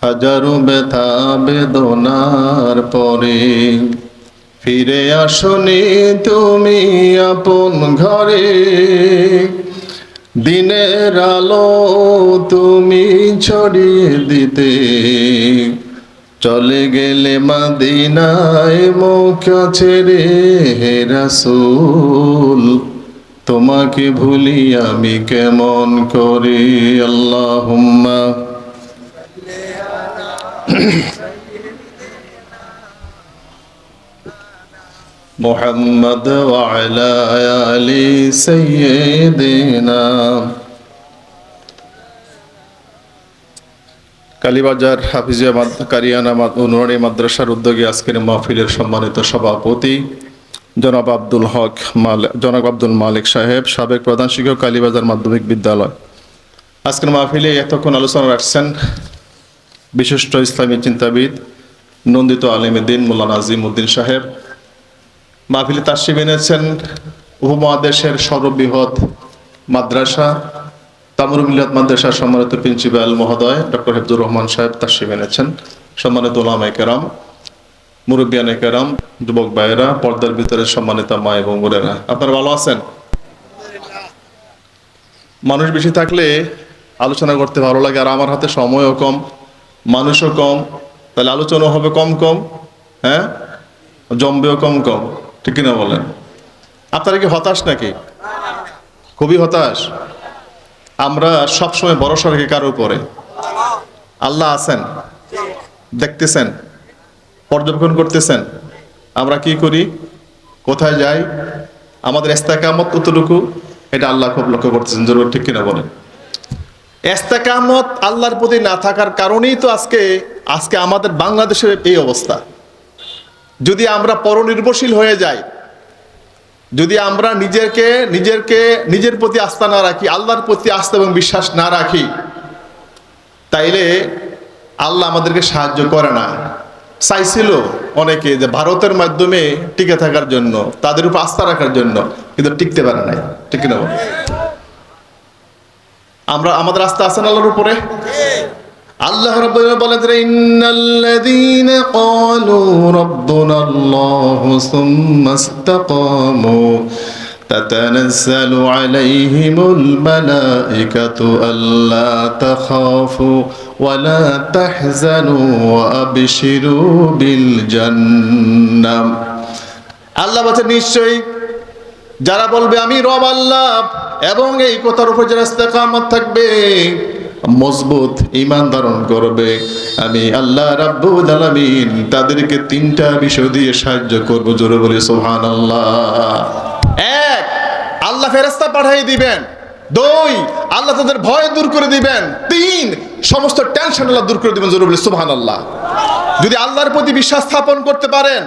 হাজারো ব্যথা বেদনার পরে ফিরে আসনি তুমি আপন ঘরে। দিনের আলো তুমি ছড়িয়ে দিতে চলে গেলে মদিনায় মুখ ছেড়ে। হে রাসূল তোমাকে ভুলি আমি কেমন করে। আল্লাহুম্মা মুহাম্মদ ওয়া আলা আলি সাইয়্যিদিনা। কালীবাজার হাফিজিয়া কারিয়ানা নুরানি মাদ্রাসার উদ্যোগে আজকের মাহফিলের সম্মানিত সভাপতি জনাব আব্দুল মালিক সাহেব, সাবেক প্রধান শিক্ষক, কালীবাজার মাধ্যমিক বিদ্যালয়। আজকের মাহফিলে এতক্ষণ আলোচনা রাখছেন বিশিষ্ট ইসলামী চিন্তাবিদ নন্দিত আলেমে দ্বীন মাওলানা আজিম উদ্দিন সাহেব। মাহফিলে তাশরিফ এনেছেন উপমহাদেশের সর্ববৃহৎ মাদ্রাসা তামরুল মিল্লাত মাদ্রাসার সম্মানিত প্রিন্সিপাল মহোদয় ডক্টর হেফজুর রহমান সাহেব তাশরিফ এনেছেন। সম্মানিত উলামায়ে কেরাম, মুরব্বিয়ানে কেরাম, যুবক ভাইয়েরা, পর্দার ভিতরে সম্মানিত মা এবং বোনেরা, আপনারা ভালো আছেন? মানুষ বেশি থাকলে আলোচনা করতে ভালো লাগে, আর আমার হাতে সময়ও কম, মানুষও কম, তাহলে আলোচনা হবে কম কম, হ্যাঁ, জমবেও কম কম, ঠিক কিনা বলেন? আপনারা কি হতাশ নাকি? খুবই হতাশ। আমরা সবসময় ভরসা রাখি কার উপরে? আল্লাহ আছেন, দেখতেছেন, পর্যবেক্ষণ করতেছেন আমরা কি করি, কোথায় যাই, আমাদের ইস্তেকামত কতটুকু, এটা আল্লাহ খুব লক্ষ্য করতেছেন। জরুর, ঠিক কিনা বলেন? ইস্তেকামত আল্লাহর প্রতি না থাকার কারণেই তো আজকে আমাদের বাংলাদেশের এই অবস্থা। যদি আমরা পরনির্ভরশীল হয়ে যাই, যদি আমরা নিজের প্রতি আস্থা না রাখি, আল্লাহর প্রতি আস্থা এবং বিশ্বাস না রাখি, তাইলে আল্লাহ আমাদেরকে সাহায্য করে না। চাইছিল অনেকে যে ভারতের মাধ্যমে টিকে থাকার জন্য, তাদের উপর আস্থা রাখার জন্য, কিন্তু টিকতে পারে নাই, ঠিক না? আমাদের আস্থা আছেন আল্লাহর উপরে? আল্লাহ রাব্বুল আলামিন বলেন, ইন্নাল্লাযীনা ক্বালু রাব্বুনাল্লাহু সুম্মা ইসতাকামু তাতানাজ্জালু আলাইহিমুল মালাঈকাতু আল্লা তাখাফু ওয়া লা তাহজানু ওয়া আবশিরু বিল জান্নাহ। আল্লাহ বলেন, নিশ্চয়ই যারা বলবে আমি রব আল্লাহ, এবং এই কথার উপর যারা ইস্তেকামত থাকবে, মজবুত ঈমান ধারণ করবে, আমি আল্লাহ রাব্বুল আলামিন তাদেরকে তিনটা বিষয় দিয়ে সাহায্য করব। জোরে বলি সুবহানাল্লাহ। এক, আল্লাহ ফেরেশতা পাঠিয়ে দিবেন। দুই, আল্লাহ তাদের ভয় দূর করে দিবেন। তিন, সমস্ত টেনশন আল্লাহ দূর করে দিবেন। জোরে বলি সুবহানাল্লাহ। যদি আল্লাহর প্রতি বিশ্বাস স্থাপন করতে পারেন,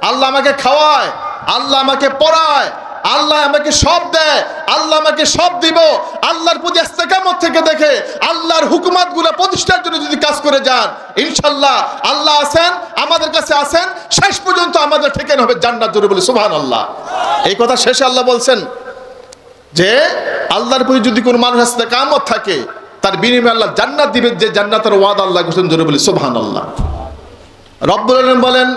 আল্লাহ আমাকে খাওয়ায়, আল্লাহ আমাকে পড়ায়, আল্লাহ আমাকে সব দেয়, আল্লাহ আমাকে সব দিব, আল্লাহর প্রতি ইস্তেকামত থেকে দেখে আল্লাহর হুকুমাতগুলো প্রতিষ্ঠার জন্য যদি কাজ করে যান, ইনশাআল্লাহ আল্লাহ আছেন, আমাদের কাছে আছেন, শেষ পর্যন্ত আমাদের ঠিকানা হবে জান্নাত। জোরে বলি সুবহানাল্লাহ। এই কথা শেষে আল্লাহ বলছেন যে আল্লাহর প্রতি যদি কোনো মানুষ ইস্তেকামত থাকে, তার বিনিময়ে আল্লাহ জান্নাত দিবেন, যে জান্নাতের ওয়াদা আল্লাহ করেছেন। জোরে বলি সুবহানাল্লাহ। রব্বুল আলামিন বলেন,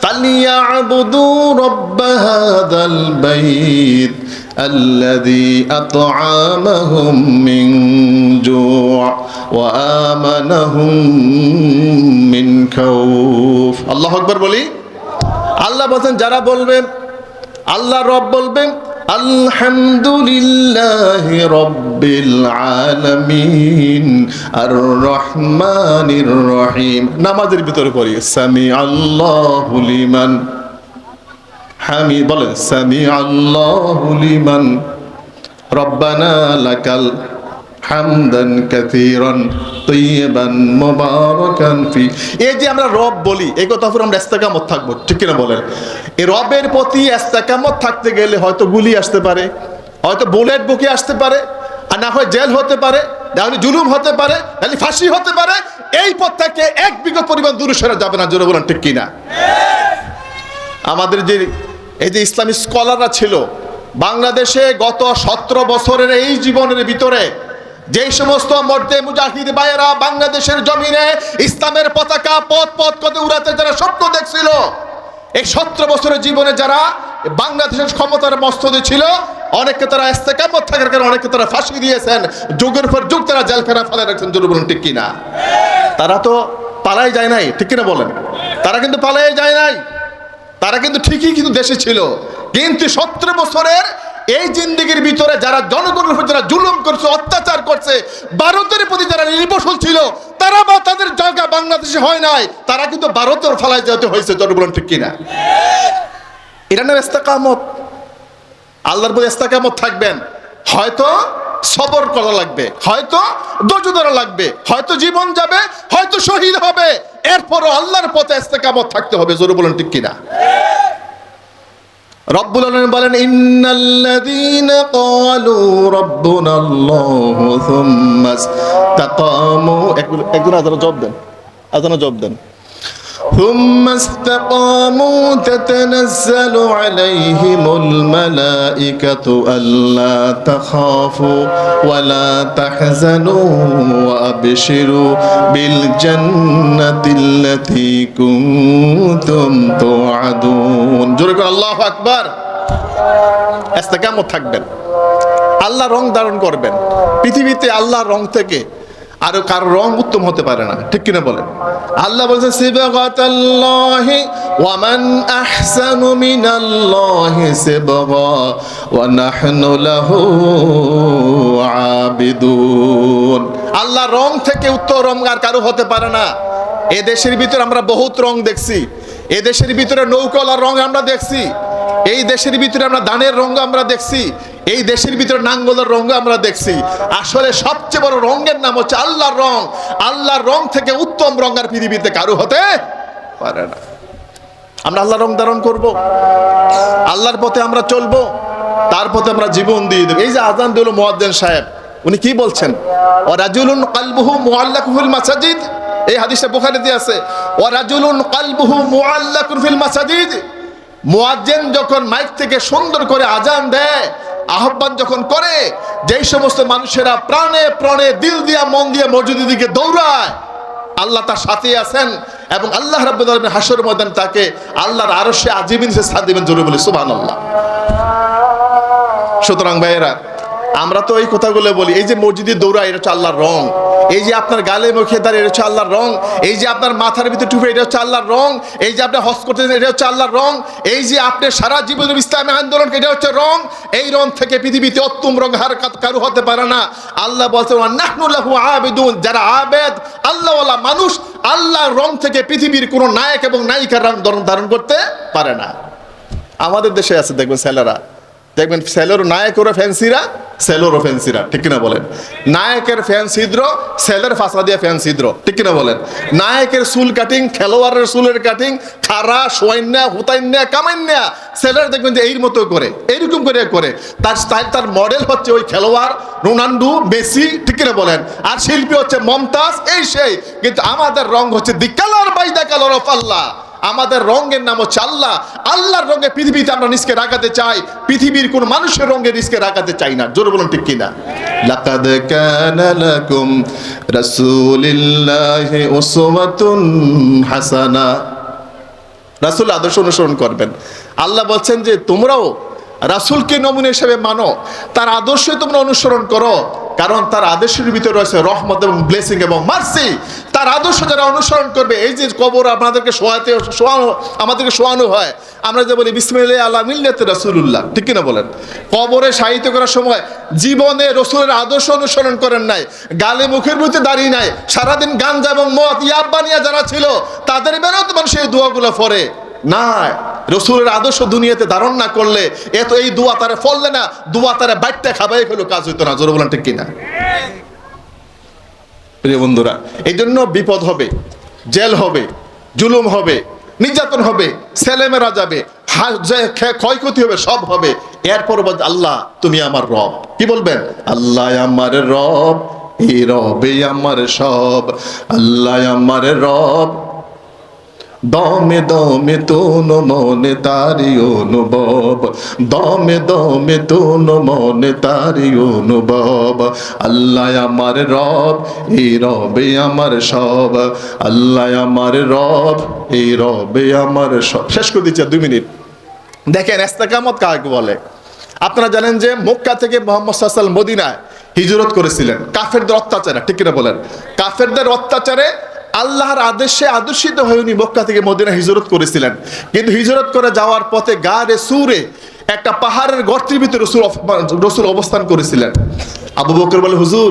ফালিয়াবুদু রাব্ব হাযাল বাইত আল্লাযী আত'আমাহুম মিন জু' ওয়া আমানাহুম মিন খাউফ। আল্লাহু আকবার বলি। আল্লাহ বলেন, যারা বলবে, আল্লাহ রব বলবেন, আলহামদুলিল্লাহি রাব্বিল আলামিন আর রহমানির রহিম। নামাজের ভিতরে পড়ি সামি আল্লাহু লিমান হামিদ, বলেন সামি আল্লাহু লিমান রব্বানা লাকাল হামদান কাসীরান তাইয়িবান মুবারাকান ফি। এই যে আমরা রব বলি, এই কথা উপর আমরা ইস্তেকামত থাকবো, ঠিক কিনা বলেন? এই রবের প্রতি ইস্তেকামত থাকতে গেলে হয়তো গুলি আসতে পারে, হয়তো বুলেট বুকে আসতে পারে, আর না হয় জেল হতে পারে, তাহলে জুলুম হতে পারে, তাহলে ফাঁসি হতে পারে। এই পথ থেকে এক বিগত পরিমাণ দূরে সরে যাবে না। জোরে বলেন ঠিক কিনা? আমাদের যে এই যে ইসলামিক স্কলাররা ছিল বাংলাদেশে, গত 17 বছরের এই জীবনের ভিতরে যেই সমস্ত মর্দে মুজাহিদ ভাইয়েরা বাংলাদেশের জমিনে ইসলামের পতাকা পথ পথ করে উড়াতে যারা স্বপ্ন দেখছিল, এই 17 বছরের জীবনে যারা বাংলাদেশের ক্ষমতার মস্তদে ছিল, অনেককে তারা ইস্তেকামত থাকার কারণে অনেককে তারা ফাঁসি দিয়েছেন, যুগের পর যুগ তারা জেলখানা ফেলে রাখছেন। জোরে বলুন ঠিক কিনা? তারা তো পালাই যায় নাই, ঠিক কিনা বলেন? তারা কিন্তু পালাই যায় নাই, তারা কিন্তু ঠিকই কিন্তু দেশে ছিল। কিন্তু 17 বছরের এই জিন্দেগির ভিতরে যারা জনগণের উপর যারা জুলুম করছে, অত্যাচার করছে, ভারতের প্রতি যারা নির্ভরশীল ছিল, তারা বা তাদের জায়গা বাংলাদেশে হয় নাই, তারা কিন্তু ভারতের ফালায় যেতে হয়েছে। জোরে বলুন ঠিক কিনা? এটা না ইস্তেকামত। আল্লাহর প্রতি ইস্তেকামত থাকবেন, হয়তো সবর করা লাগবে, হয়তো ধৈর্য ধরা লাগবে, হয়তো জীবন যাবে, হয়তো শহীদ হবে, এরপরও আল্লাহর পথে ইস্তেকামত থাকতে হবে। জোরে বলুন ঠিক কিনা? রব্বুল আলামিন বলেন, ইন্নাল্লাযীনা ক্বালু রাব্বুনাল্লাহু সুম্মা ইসতাকামু, একজন আযানে জবাব দেন। ثم استقاموا تتنزل عليهم الملائكة ألا تخافوا ولا تحزنوا وأبشروا بالجنة التي كنتم توعدون. জোরে করে আল্লাহু আকবার। ইস্তেকামত থাকবেন, আল্লাহ রং ধারণ করবেন। পৃথিবীতে আল্লাহর রং থেকে আর কার রং উত্তম হতে পারে না, ঠিক কিনা বলেন? আল্লাহ বলেছেন, সিবগাতাল্লাহি ওয়া মান আহসানু মিনাল্লাহি সিবগা ওয়া নাহনু লাহু আবিদুন। আল্লাহ রং থেকে উত্তম রং আর কারো হতে পারে না। এ দেশের ভিতরে আমরা বহুত রং দেখছি, এ দেশের ভিতরে নৌকাওয়ালার রং আমরা দেখছি, এই দেশের ভিতরে আমরা ধানের রং আমরা দেখছি, এই দেশের ভিতরে নাঙ্গলের রং আমরা দেখছি। আসলে সবচেয়ে বড় রঙের নাম হচ্ছে আল্লাহর রং। আল্লাহর রং থেকে উত্তম রং আর পৃথিবীতে কারো হতে পারে না। আমরা আল্লাহর রং ধারণ করব, আল্লাহর পথে আমরা চলবো, তার পথে আমরা জীবন দিয়ে দেব। এই যে আযান দিল মুয়াজ্জিন সাহেব, উনি কি বলছেন? ওয়া রাজুলুন কলবুহু মুআল্লাকুন ফিল মাসাজিদ, এই হাদিসটা বুখারীতে আছে। ওয়া রাজুলুন কলবুহু মুআল্লাকুন ফিল মাসাজিদ। মুয়াজ্জিন যখন মাইক থেকে সুন্দর করে আযান দেয়, আহ্বান যখন করে, যেই সমস্ত মানুষেরা প্রাণে প্রাণে দিল দিয়া মন দিয়ে মসজিদের দিকে দৌড়ায়, আল্লাহ তার সাথে আছেন এবং আল্লাহ রাব্বুল আলামিন হাসর ময়দান তাকে আল্লাহর আরশে আজিমিন সে স্থান দিবেন। জোরে বলি সুবহানাল্লাহ। সুতরাং ভাইয়েরা, আমরা তো এই কথাগুলো বলি, এই যে মসজিদে দৌড়ায় এটা হচ্ছে আল্লাহর রং, এই যে আপনার গালে মুখে দাঁড়িয়ে এটা হচ্ছে আল্লাহর রং, এই যে আপনার মাথার ভিতরে টুপি এটা হচ্ছে আল্লাহর রং, এই যে আপনি হজ করতেছেন এটা হচ্ছে আল্লাহর রং, এই যে আপনি সারা জীবনের ইসলামী আন্দোলন এটা হচ্ছে রং। এই রং থেকে পৃথিবীতে উত্তম রং হার কারো হতে পারে না। আল্লাহ বলছেন, ওয়া নাহনু লাহু আবিদুন। যারা আবেদ আল্লাহওয়ালা মানুষ, আল্লাহর রং থেকে পৃথিবীর কোনো নায়ক এবং নায়িকার রং ধারণ করতে পারে না। আমাদের দেশে আছে দেখবেন ছেলেরা, দেখবেন ছেলেরও নায়কেরও ফ্যান্সিরা, ছেলেরও ফ্যান্সিরা, ঠিক কিনা বলেন? নায়কের ফ্যান ছিদ্র, ছেলের ফাঁসা দিয়ে ফ্যান ছিদ্র, ঠিক কিনা বলেন? নায়কের চুল কাটিং, খেলোয়াড়ের চুলের কাটিং, খারা সোয়াইন্যা হুতাইন্যা কামাইন্যা, ছেলের দেখবেন যে এই মতো করে, এইরকম করে তার স্টাইল, তার মডেল হচ্ছে ওই খেলোয়াড় রোনাল্ডো, মেসি, ঠিক কিনা বলেন? আর শিল্পী হচ্ছে মমতাজ, এই সেই। কিন্তু আমাদের রং হচ্ছে the colour by the colour of Allah. আমাদের রঙের নাম হচ্ছে আল্লাহ। আল্লাহর রঙে পৃথিবীতে আমরা নিজকে রাখাতে চাই, পৃথিবীর কোন মানুষের রঙে নিজকে রাখাতে চাই না। জোরে বলুন ঠিক কিনা? লাকাদ কানা লাকুম রাসূলিল্লাহি উসওয়াতুন হাসানা। রাসূল আদর্শ অনুসরণ করবেন। আল্লাহ বলছেন যে তোমরাও রাসূলকে নমুনা হিসেবে মানো, তার আদর্শে তোমরা অনুসরণ করো, কারণ তার আদর্শের ভিতরে রয়েছে রহমত এবং ব্লেসিং এবং মার্সি। তার আদর্শ যারা অনুসরণ করবে, এই যে কবর আপনাদেরকে আমাদেরকে শোয়ানো হয়, আমরা যে বলি বিসমিল্লাহি আলা মিল্লাতি রাসূলুল্লাহ, ঠিক কিনা বলেন? কবরে শায়িত করার সময় জীবনে রসুলের আদর্শ অনুসরণ করেন নাই, গালে মুখের মধ্যে দাঁড়িয়ে নাই, সারাদিন গাঞ্জা এবং মদ ইয়াবানিয়া যারা ছিল তাদের বেরোত মানুষ এই দোয়াগুলো পড়ে না। রসুলের আদর্শ দুনিয়াতে ধারণ না করলে এই দোয়া তারে ফললে না, দোয়া তারে বাইটটা খাবাই হলো, কাজ হইতো না। জোরে বলেন ঠিক কিনা? প্রিয় বন্ধুরা, এই জন্য বিপদ হবে, জেল হবে, জুলুম হবে, নির্যাতন হবে, ছেলেমেয়েরা যাবে, ক্ষয়ক্ষতি হবে, সব হবে। এরপর আল্লাহ তুমি আমার রব, কি বলবেন? আল্লাহ আমার রব, এই রবে আমার সব, আল্লাহ আমার রব। দমে দমে তন মনে তারি অনুভব, দমে দমে তন মনে তারি অনুভব। আল্লাহ আমার রব, এই রবে আমার সব, আল্লাহ আমার রব, এই রবে আমার সব। শেষ করে দিচ্ছি 2 মিনিট। দেখেন ইস্তেকামত কাকে বলে? আপনারা জানেন যে মক্কা থেকে মুহাম্মদ সাল্লাল্লাহু আলাইহি ওয়াসাল্লাম মদিনায় হিজরত করেছিলেন কাফেরদের অত্যাচারে, ঠিক কিনা বলেন? কাফেরদের অত্যাচারে আল্লাহর আদেশে আদর্শিত হয়ে উনি মক্কা থেকে মদিনা হিজরত করেছিলেন। কিন্তু হিজরত করে যাওয়ার পথে গারে সুরে একটা পাহাড়ের গর্তের ভিতরে রসুল অবস্থান করেছিলেন। আবু বকর বলে, হুজুর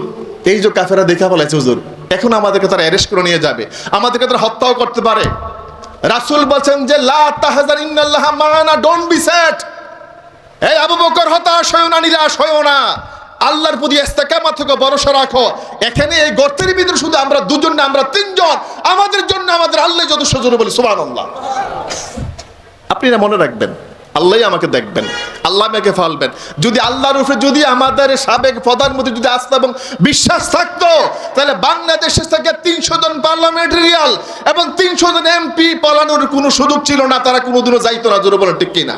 এই যে কাফেররা দেখা ফেলেছে হুজুর, এখন আমাদেরকে তারা অ্যারেস্ট করে নিয়ে যাবে, আমাদেরকে তারা হত্যাও করতে পারে। রাসূল বলছেন যে লা তাহজান ইন্নাল্লাহা মা'ানা, ডোন্ট বি স্যাড। এই আবু বকর হতাশ হয়ো না, নিরাশ হয়ো না, আল্লাহর প্রতি ইস্তেকামত থেকে ভরসা রাখো। এখানে এই গর্তের ভিতরে শুধু আমরা দুজন না, আমরা 3 জন, আমাদের জন্য আমাদের আল্লাহ যথেষ্ট। জোরে বলি সুবহানাল্লাহ। আপনি না মনে রাখবেন, আল্লাহই আমাকে দেখবেন, আল্লাহ আমাকে ফালবেন। যদি আল্লাহর উপরে যদি আমাদের সাবেক প্রধানমন্ত্রী যদি আস্থা এবং বিশ্বাস থাকতো, তাহলে বাংলাদেশের থেকে 300 জন পার্লামেন্টারিয়ান এবং 300 জন এমপি পালানোর কোনো সুযোগ ছিল না, তারা কোনোদিনও যাইতো না। জোরে বলেন ঠিক কিনা?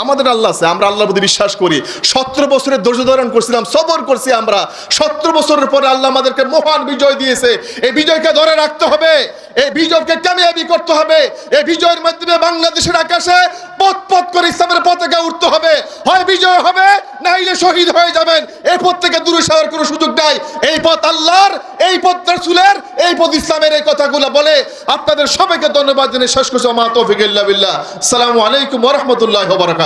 আমাদের আল্লাহ আছে, আমরা আল্লাহর প্রতি বিশ্বাস করি। 17 বছরের ধৈর্য ধারণ করছিলাম, সবর করছি আমরা। 17 বছরের পরে আল্লাহ আমাদেরকে মহান বিজয় দিয়েছে। এই বিজয়কে ধরে রাখতে হবে, এই বিজয়কে কামিয়াবি করতে হবে। এই বিজয়ের মাধ্যমে বাংলাদেশের আকাশে পথ পথ করে ইসলামের পতাকা উঠতে হবে। হয় বিজয় হবে, নাইলে শহীদ হয়ে যাবেন। এই পথ থেকে দূরে সরার কোনো সুযোগ নাই। এই পথ আল্লাহর, এই পথ রাসূলের, এই পথ ইসলামের। এই কথাগুলো বলে আপনাদের সবাইকে ধন্যবাদ জানিয়ে শেষ করছি। মা তৌফিক ইল্লা বিল্লাহ। আসসালামু আলাইকুম ওয়া রাহমাতুল্লাহি ওয়া বারাকাতুহু।